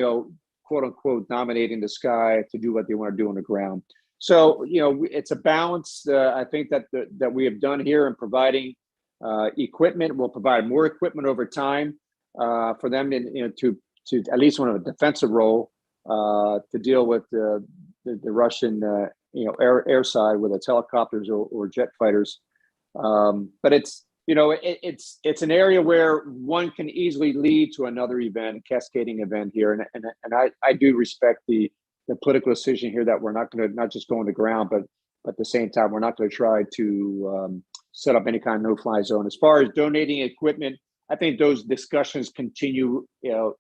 S3: quote unquote, dominating the sky to do what they want to do on the ground. So, it's a balance. I think that we have done here in providing equipment. We'll provide more equipment over time for them to at least on a defensive role to deal with the Russian air side, whether it's helicopters or jet fighters. But it's an area where one can easily lead to another event, a cascading event here, and I do respect the political decision here that we're not going to not just go on the ground, but at the same time we're not going to try to set up any kind of no-fly zone. As far as donating equipment, I think those discussions continue,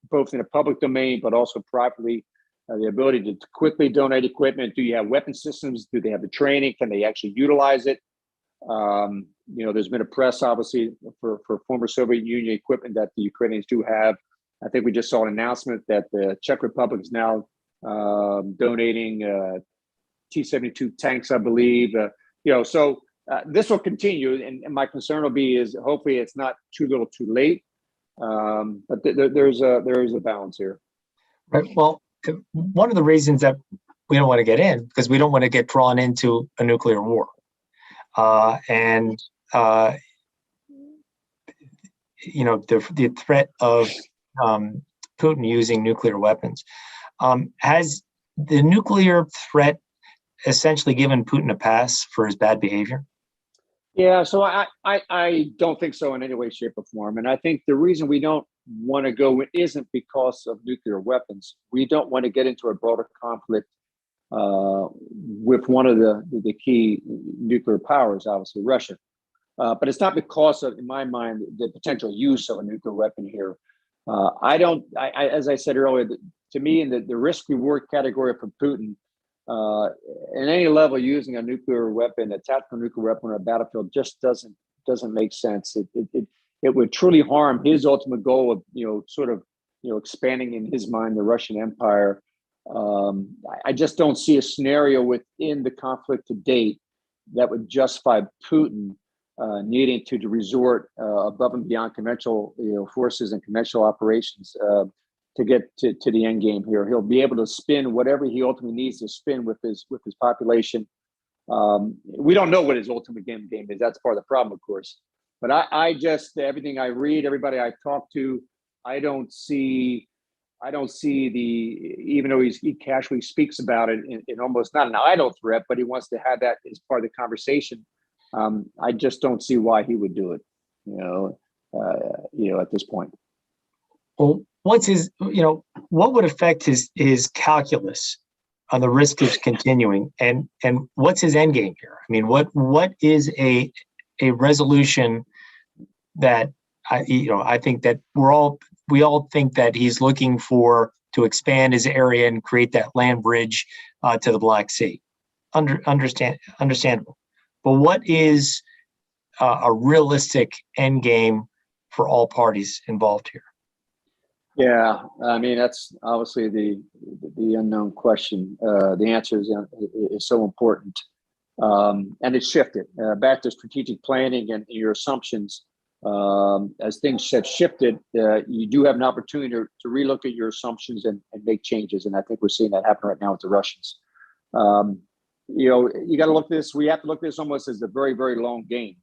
S3: both in the public domain but also privately. The ability to quickly donate equipment. Do you have weapon systems? Do they have the training? Can they actually utilize it? There's been a press, obviously, for former Soviet Union equipment that the Ukrainians do have. I think we just saw an announcement that the Czech Republic is now donating T-72 tanks, I believe. So this will continue, and my concern will be is hopefully it's not too little, too late. But there is a balance here.
S5: Right. Well, one of the reasons that we don't want to get in because we don't want to get drawn into a nuclear war, and the threat of Putin using nuclear weapons. Has the nuclear threat essentially given Putin a pass for his bad behavior?
S3: Yeah, so I don't think so in any way, shape, or form. And I think the reason we don't want to go isn't because of nuclear weapons. We don't want to get into a broader conflict with one of the key nuclear powers, obviously Russia. But it's not because of, in my mind, the potential use of a nuclear weapon here. As I said earlier, to me, in the risk-reward category for Putin, in any level, using a nuclear weapon, a tactical nuclear weapon on a battlefield, just doesn't make sense. It would truly harm his ultimate goal of expanding in his mind the Russian Empire. I just don't see a scenario within the conflict to date that would justify Putin needing to resort above and beyond conventional forces and conventional operations to get to the end game here. He'll be able to spin whatever he ultimately needs to spin with his population. We don't know what his ultimate game is. That's part of the problem, of course. But I just, everything I read, everybody I talk to, I don't see even though he casually speaks about it in almost not an idle threat, but he wants to have that as part of the conversation. I just don't see why he would do it, at this point.
S5: Well, what would affect his calculus on the risk of continuing, and what's his end game here? I mean, what is a resolution that I think that we all think that he's looking for to expand his area and create that land bridge to the Black Sea. Understandable, but what is a realistic end game for all parties involved here?
S3: Yeah, I mean, that's obviously the unknown question. The answer is so important, and it's shifted back to strategic planning and your assumptions. As things have shifted, you do have an opportunity to relook at your assumptions and make changes, and I think we're seeing that happen right now with the Russians. You got to look at this. We have to look at this almost as a very, very long game.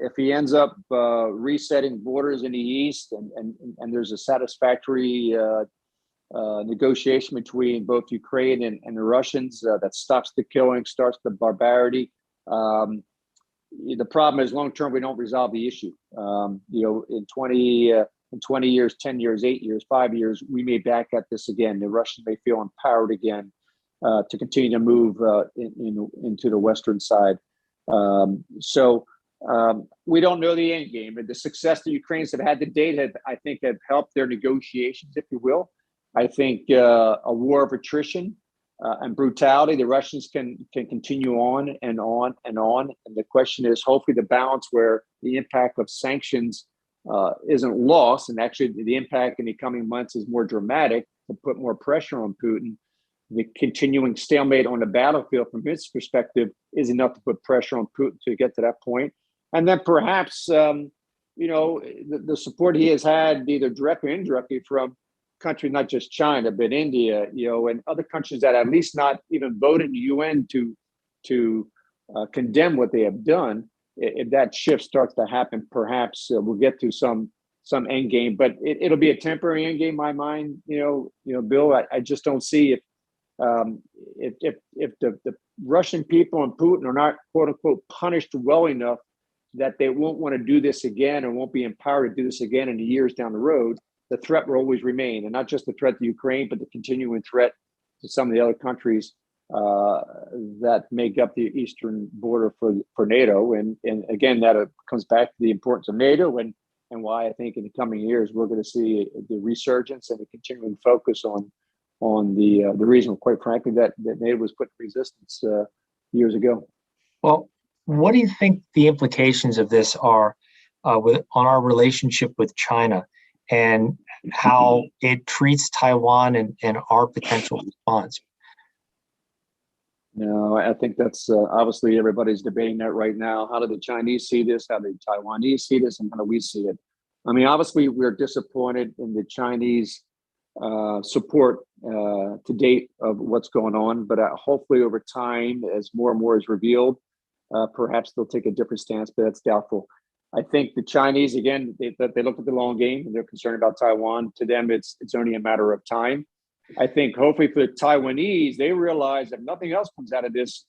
S3: If he ends up resetting borders in the east, and there's a satisfactory negotiation between both Ukraine and the Russians that stops the killing, starts the barbarity. The problem is long term we don't resolve the issue. In 20 years, 10 years, 8 years, 5 years, we may back at this again. The Russians may feel empowered again to continue to move into the western side. We don't know the end game, and the success the Ukrainians have had to date I think, have helped their negotiations, if you will. I think a war of attrition and brutality, the Russians can continue on and on and on. And the question is, hopefully, the balance where the impact of sanctions isn't lost, and actually the impact in the coming months is more dramatic to put more pressure on Putin. The continuing stalemate on the battlefield, from his perspective, is enough to put pressure on Putin to get to that point. And then perhaps, the support he has had, either directly or indirectly, from countries not just China, but India, and other countries that at least not even voted in the UN to condemn what they have done. If that shift starts to happen, perhaps we'll get to some end game, but it'll be a temporary end game in my mind. Bill, I just don't see if the Russian people and Putin are not, quote unquote, punished well enough that they won't want to do this again and won't be empowered to do this again in the years down the road, the threat will always remain. And not just the threat to Ukraine, but the continuing threat to some of the other countries that make up the eastern border for NATO. And again, that comes back to the importance of NATO and why I think in the coming years, we're going to see the resurgence and the continuing focus on the reason, quite frankly, that NATO was put in resistance years ago.
S5: Well, what do you think the implications of this are on our relationship with China and how it treats Taiwan and our potential response?
S3: No, I think that's obviously everybody's debating that right now. How do the Chinese see this? How do the Taiwanese see this? And how do we see it? I mean, obviously, we're disappointed in the Chinese support to date of what's going on, but hopefully over time, as more and more is revealed, perhaps they'll take a different stance, but that's doubtful. I think the Chinese, again, they look at the long game and they're concerned about Taiwan. To them, it's only a matter of time. I think hopefully for the Taiwanese, they realize if nothing else comes out of this,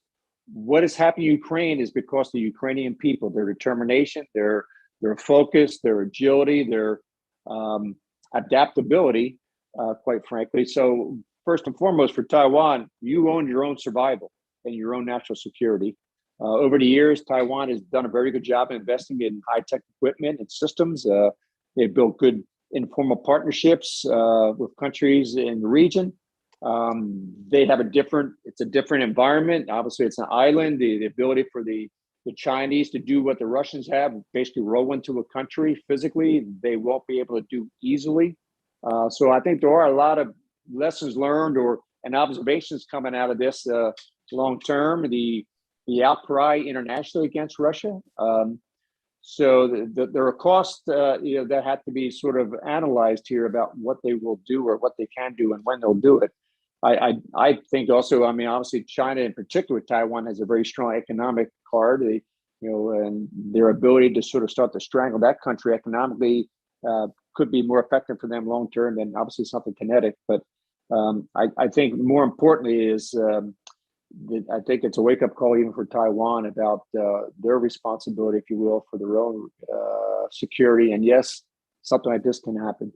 S3: what is happening in Ukraine is because the Ukrainian people, their determination, their focus, their agility, their adaptability, quite frankly. So first and foremost for Taiwan, you own your own survival and your own national security. Over the years, Taiwan has done a very good job investing in high-tech equipment and systems. They've built good informal partnerships with countries in the region. They have it's a different environment. Obviously, it's an island. The ability for the Chinese to do what the Russians have, basically roll into a country physically, they won't be able to do easily. So I think there are a lot of lessons learned and observations coming out of this long term. The outcry internationally against Russia. So there are costs that have to be sort of analyzed here about what they will do or what they can do and when they'll do it. I think also, I mean, obviously China in particular, Taiwan has a very strong economic card, and their ability to sort of start to strangle that country economically could be more effective for them long term than obviously something kinetic. But I think more importantly is I think it's a wake-up call even for Taiwan about their responsibility, if you will, for their own security. And yes, something like this can happen.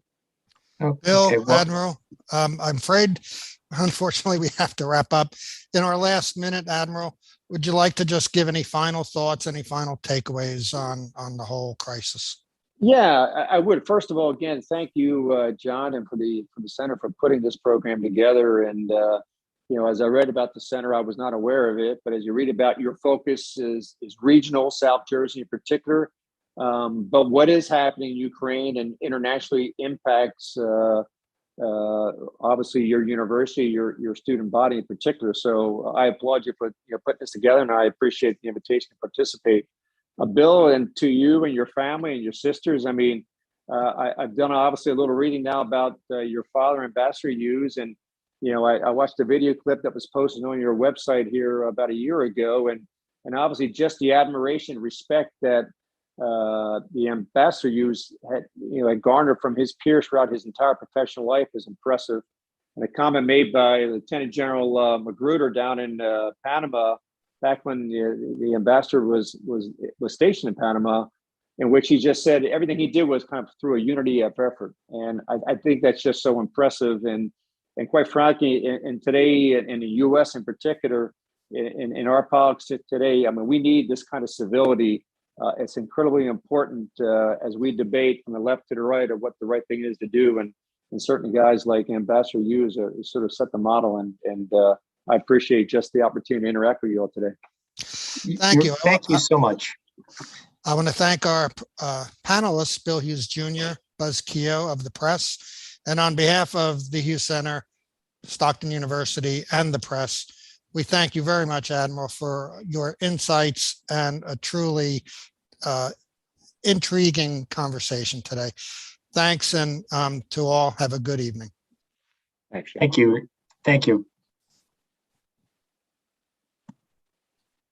S5: Okay,
S1: Bill,
S5: well,
S1: Admiral, I'm afraid, unfortunately, we have to wrap up. In our last minute, Admiral, would you like to just give any final thoughts, any final takeaways on the whole crisis?
S3: Yeah, I would. First of all, again, thank you, John, and for the center for putting this program together. And as I read about the center, I was not aware of it, but as you read about, your focus is regional, South Jersey in particular. But what is happening in Ukraine and internationally impacts obviously your university, your student body in particular. So I applaud you for putting this together, and I appreciate the invitation to participate. Bill, and to you and your family and your sisters. I mean, I've done obviously a little reading now about your father, Ambassador Hughes, and I watched a video clip that was posted on your website here about a year ago, and obviously just the admiration, respect that the Ambassador Hughes had garnered from his peers throughout his entire professional life is impressive. And a comment made by Lieutenant General Magruder down in Panama back when the ambassador was stationed in Panama, in which he just said everything he did was kind of through a unity of effort. And I think that's just so impressive. And quite frankly, in today, in the U.S. in particular, in our politics today, I mean, we need this kind of civility. It's incredibly important as we debate from the left to the right of what the right thing is to do. And certainly guys like Ambassador Hughes sort of set the model. And I appreciate just the opportunity to interact with you all today.
S1: Thank you.
S5: Thank you so much.
S1: I want to thank our panelists, Bill Hughes Jr., Buzz Keogh of the press, and on behalf of the Hughes Center, Stockton University, and the press, we thank you very much, Admiral, for your insights and a truly intriguing conversation today. Thanks, and to all, have a good evening.
S3: Thanks, John.
S5: Thank you. Thank you.